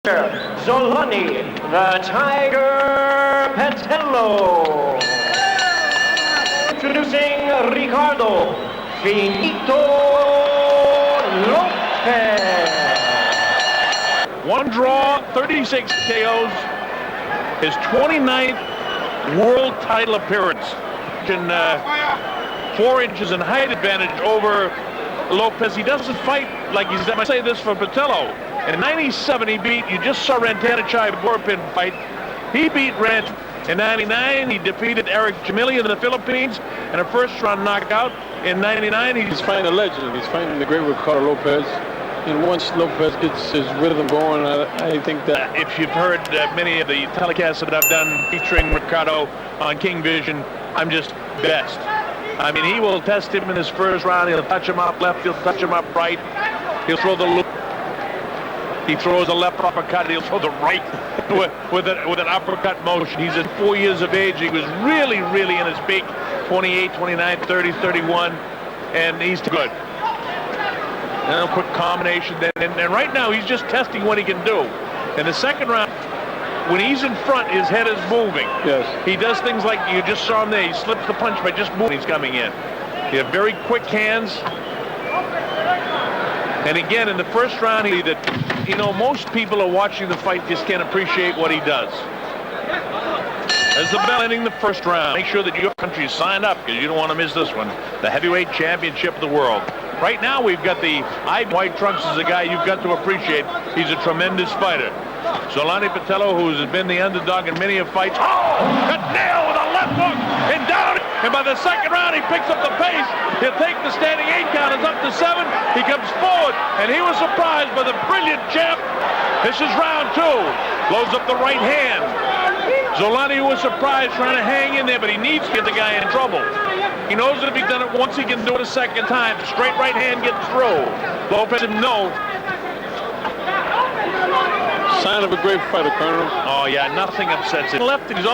Zolani, the Tiger Petelo. Introducing Ricardo, Finito Lopez. One draw, 36 KOs, his 29th world title appearance. In 4 inches in height advantage over Lopez. He doesn't fight like he's, I say this for Petelo. In 97, he beat, you just saw Rantanachai Borpin fight. He beat Rant. In 99, he defeated Eric Jamili in the Philippines in a first-round knockout. In 99, he's fighting a legend. He's fighting the great Ricardo Lopez. And once Lopez gets his rhythm going, I think that... if you've heard many of the telecasts that I've done featuring Ricardo on King Vision, I'm just best. I mean, he will test him in his first round. He'll touch him up left. He'll touch him up right. He'll throw the loop. He throws a left uppercut. He'll throw the right with an uppercut motion. He's at 4 years of age. He was really, really in his peak. 28, 29, 30, 31. And he's good. And a quick combination. And right now, he's just testing what he can do. In the second round, when he's in front, his head is moving. Yes. He does things like you just saw him there. He slips the punch by just moving. He's coming in. He has very quick hands. And again, in the first round, most people are watching the fight just can't appreciate what he does. As the bell ending the first round, make sure that your country is signed up because you don't want to miss this one. The heavyweight championship of the world. Right now, we've got the White Trunks is a guy you've got to appreciate. He's a tremendous fighter. Zolani Petelo, who's been the underdog in many of fights. Oh, got nailed with a left hook and down. And by the second round, he picks up the pace. He'll take the standing 8 count. It's up to 7. He comes forward, and he was surprised by the brilliant champ. This is round 2. Blows up the right hand. Zolani was surprised trying to hang in there, but he needs to get the guy in trouble. He knows that if he's done it once, he can do it a second time. Straight right hand gets through. Lopez didn't know. Sign of a great fighter, Colonel. Oh yeah, nothing upsets him. Left, he's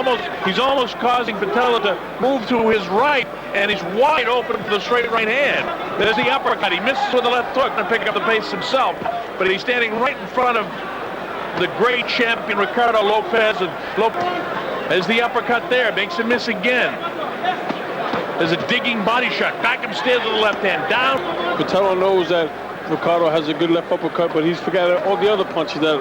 almost causing Petelo to move to his right, and he's wide open for the straight right hand. There's the uppercut. He misses with the left hook and pick up the pace himself, but he's standing right in front of the great champion Ricardo Lopez, and there's the uppercut there, makes him miss again. There's a digging body shot, back upstairs with the left hand, down. Petelo knows that Ricardo has a good left uppercut, but he's forgot all the other punches that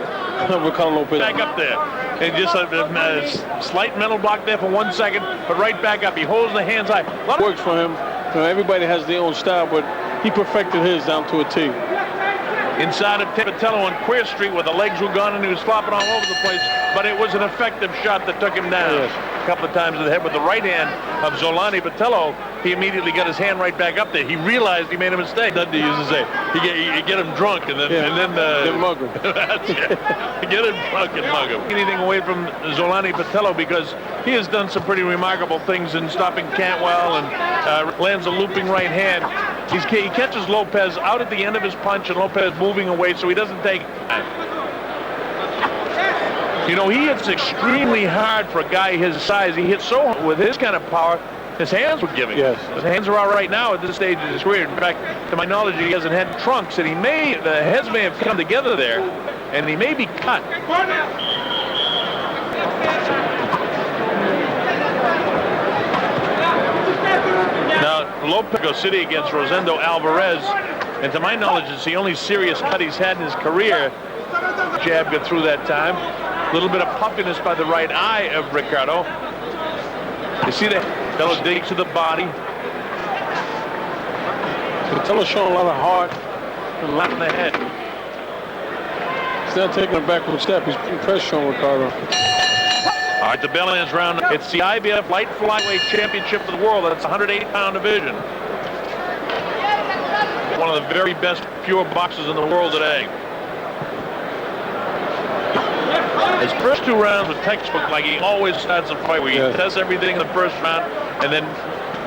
Ricardo Lopez. Back up there, and just a slight mental block there for 1 second, but right back up. He holds the hands high. Works for him. Everybody has their own style, but he perfected his down to a T. Inside of Petelo on Queer Street where the legs were gone and he was flopping all over the place, but it was an effective shot that took him down. Yes. A couple of times in the head with the right hand of Zolani Petelo. He immediately got his hand right back up there. He realized he made a mistake. That he used to say, you get him drunk and then mug him. That's it. Get him drunk and mug him. Anything away from Zolani Petelo because he has done some pretty remarkable things in stopping Cantwell and lands a looping right hand. He catches Lopez out at the end of his punch, and Lopez moving away so he doesn't take it. He hits extremely hard for a guy his size. He hits so with his kind of power, his hands would give him. Yes. His hands are out right now at this stage of his career. In fact, to my knowledge, he hasn't had trunks, and the heads may have come together there, and he may be cut. Now, Lopez City against Rosendo Alvarez, and to my knowledge, it's the only serious cut he's had in his career. Jab got through that time. A little bit of puffiness by the right eye of Ricardo. You see that fellow digs to the body. Petelo's showing a lot of heart And left in the head. He's not taking a backward step. He's putting pressure on Ricardo. All right, the bell ends round. It's the IBF Light Flyweight Championship of the world. That's a 108-pound division. One of the very best pure boxers in the world today. His first 2 rounds were textbook, like he always starts a fight where he tests everything in the first round and then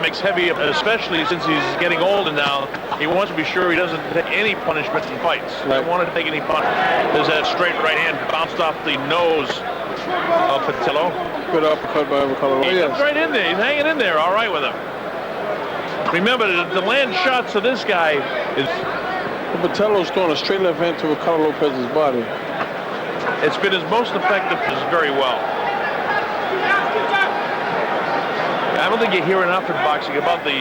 makes heavy, especially since he's getting older now. He wants to be sure he doesn't take any punishment in fights. He doesn't want to take any punishment. There's that straight right hand bounced off the nose of Petelo. Good uppercut by Ricardo. He comes right in there. He's hanging in there all right with him. Remember, to land shots to this guy is... Petelo's throwing a straight left hand to Ricardo Lopez's body. It's been his most effective very well. I don't think you hear enough in boxing about the...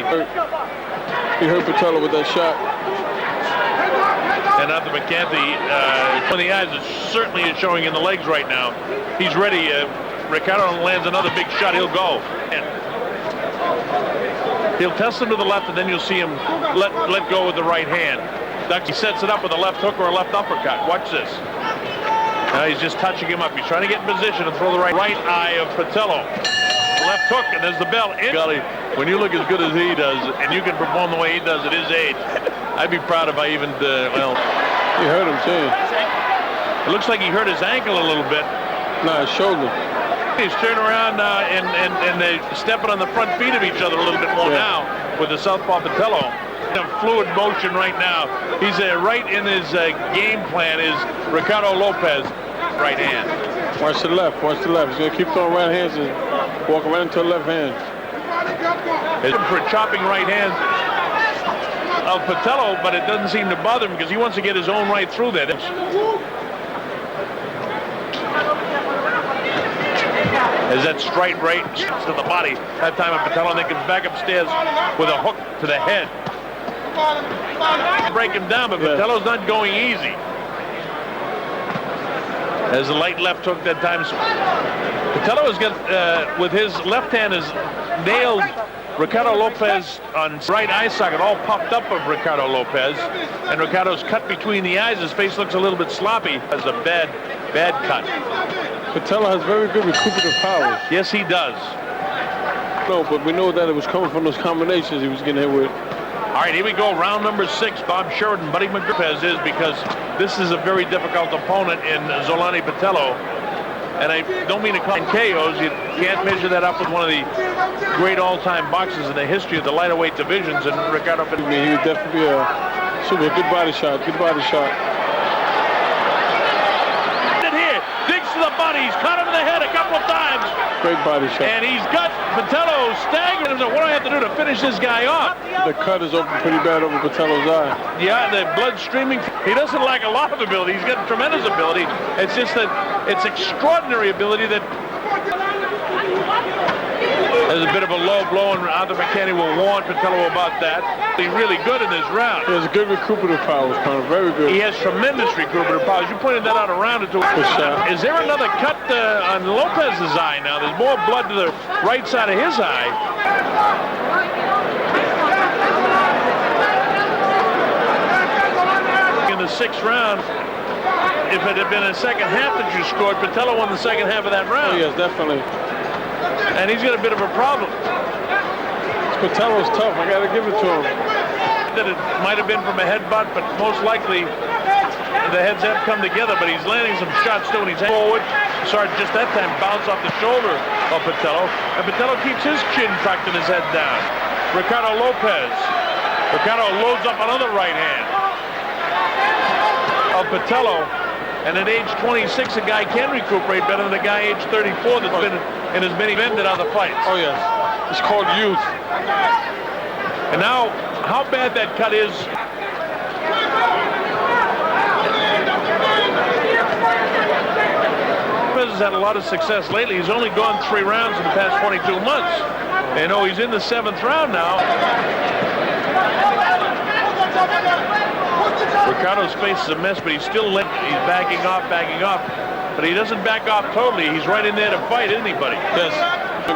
He hurt Petelo with that shot. And Arthur McCanty, one of the eyes is certainly is showing in the legs right now. He's ready. Ricardo lands another big shot, he'll go. And he'll test him to the left, and then you'll see him let go with the right hand. He sets it up with a left hook or a left uppercut. Watch this. Now he's just touching him up. He's trying to get in position and throw the right eye of Petelo. Left hook, and there's the bell. Golly, when you look as good as he does, and you can perform the way he does at his age, I'd be proud if I even, well... He hurt him, too. It looks like he hurt his ankle a little bit. No, his shoulder. He's turning around and they're stepping on the front feet of each other a little bit more now with the southpaw Petelo. Fluid motion right now. He's right in his game plan is Ricardo Lopez, right hand. Watch the left, watch the left. He's going to keep throwing right hands and walk right into the left hand. For chopping right hand of Petelo, but it doesn't seem to bother him because he wants to get his own right through there. As that straight right to the body, that time of Petelo, and then comes back upstairs with a hook to the head. Break him down, but Petelo's not going easy. As a light left hook that time. Petelo has got, with his left hand, has nailed Ricardo Lopez on right eye socket, all popped up of Ricardo Lopez. And Ricardo's cut between the eyes. His face looks a little bit sloppy. Has a bad cut. Petelo has very good recuperative powers. Yes, he does. No, but we know that it was coming from those combinations he was getting hit with. All right, here we go. Round number 6. Bob Sheridan, Buddy McGriff is because this is a very difficult opponent in Zolani Petelo. And I don't mean to call him KOs. You can't measure that up with one of the great all-time boxers in the history of the lighter-weight divisions. And Ricardo Petelo. He would definitely be a super good body shot. Good body shot. Here, digs to the body. He's caught him in the head a couple of times. Great body shot. And he's got Petelo staggered. What do I have to do to finish this guy off? The cut is open pretty bad over Petelo's eye. Yeah, the blood streaming. He doesn't lack a lot of ability. He's got tremendous ability. It's just that it's extraordinary ability that there's a bit of a low blow, and Arthur McCanty will warn Petelo about that. He's really good in this round. He has good recuperative powers, Connor. Very good. He has tremendous recuperative powers. You pointed that out around it to Is there another cut on Lopez's eye now? There's more blood to the right side of his eye. In the 6th round, if it had been a second half that you scored, Petelo won the second half of that round. Oh, yes, definitely. And he's got a bit of a problem. Petelo's tough. I got to give it to him. That it might have been from a headbutt, but most likely the heads have come together. But he's landing some shots too, and he's forward. Started just that time bounce off the shoulder of Petelo, and Petelo keeps his chin tucked and his head down. Ricardo Lopez. Ricardo loads up another right hand of Petelo. And at age 26, a guy can recuperate better than a guy age 34 that's been in as many ended other fights. Oh, yes. It's called youth. And now, how bad that cut is. Lopez has had a lot of success lately. He's only gone 3 rounds in the past 22 months. And he's in the 7th round now. Ricardo's face is a mess, but he's still he's backing off. But he doesn't back off totally. He's right in there to fight, isn't he, buddy? Yes.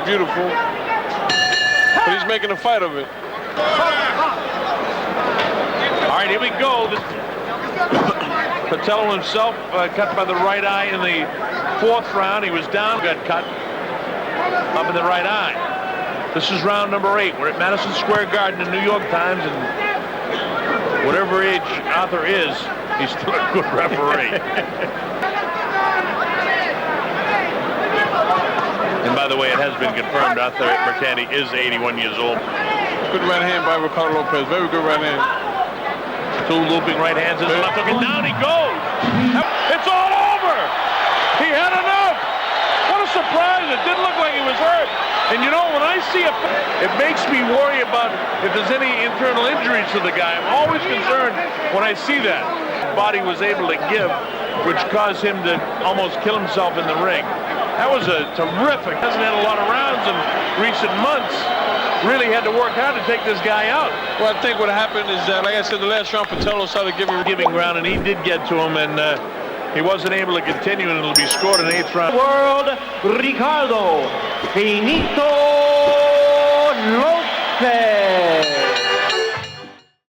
Beautiful. But he's making a fight of it. All right, here we go. Petelo himself cut by the right eye in the 4th round. He was down, got cut up in the right eye. This is round number 8. We're at Madison Square Garden in New York times, and whatever age Arthur is, he's still a good referee. And by the way, it has been confirmed Arthur McCanty is 81 years old. Good right hand by Ricardo Lopez. Very good right hand. 2 looping right hands. His left hook, and down he goes. It's all over. He had enough. What a surprise. It didn't look like he was hurt. And you know, when I see it makes me worry about if there's any internal injuries to the guy. I'm always concerned when I see that. His body was able to give which caused him to almost kill himself in the ring. That was a terrific. Hasn't had a lot of rounds in recent months. Really had to work hard to take this guy out. Well, I think what happened is that, like I said, the last round, Petelo started giving Ground, and he did get to him, and he wasn't able to continue, and it'll be scored in the 8th round. World, Ricardo Finito Lopez.